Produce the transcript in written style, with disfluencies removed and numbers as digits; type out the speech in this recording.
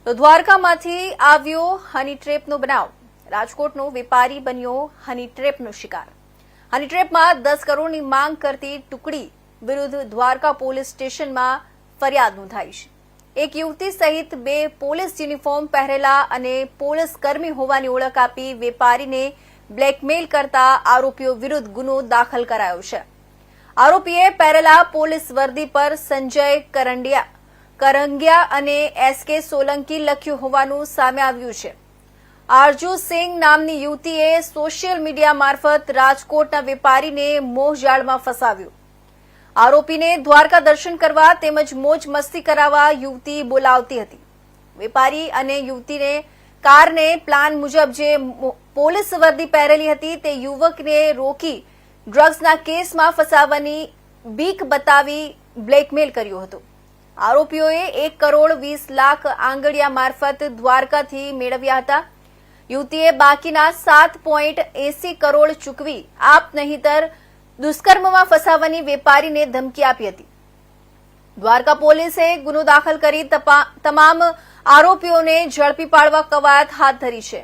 તો દ્વારકામાંથી આવ્યો હની ટ્રેપનો બનાવ। રાજકોટનો વેપારી બન્યો હની ટ્રેપનો શિકાર। હની ટ્રેપમાં 10 કરોડની માંગ કરતી ટુકડી વિરુદ્ધ દ્વારકા પોલીસ સ્ટેશનમાં ફરિયાદ નોંધાઈ છે। એક યુવતી સહિત 2 પોલીસ યુનિફોર્મ પહેરેલા અને પોલીસ કર્મી હોવાની ઓળખ આપી વેપારીને બ્લેકમેલ કરતા આરોપીઓ વિરુદ્ધ ગુનો દાખલ કરાયો છે। આરોપીએ પહેરેલા પોલીસ વર્દી પર સંજય કરંગિયા અને એસકે સોલંકી લખ્યું હોવાનું સામે આવ્યું છે। આરજુ સિંહ નામની યુવતીએ સોશિયલ મીડિયા મારફત રાજકોટના વેપારીને મોહજાળમાં ફસાવ્યો। આરોપીને દ્વારકા દર્શન કરવા તેમજ મોજ મસ્તી કરાવવા યુવતી બોલાવતી હતી। વેપારી અને યુવતીને કારને પ્લાન મુજબ જે પોલીસ વર્દી પહેરેલી હતી તે યુવકને રોકી ડ્રગ્સના કેસમાં ફસાવવાની બીક બતાવી બ્લેકમેલ કર્યો હતો। આરોપીઓએ 1 કરોડ 20 લાખ આંગડિયા મારફત દ્વારકાથી મેળવ્યા હતા। યુવતીએ બાકીના 7.80 કરોડ ચૂકવી આપ નહીંતર દુષ્કર્મમાં ફસાવવાની વેપારીને ધમકી આપી હતી। દ્વારકા પોલીસે ગુનો દાખલ કરી તમામ આરોપીઓને ઝડપી પાડવા કવાયત હાથ ધરી છે।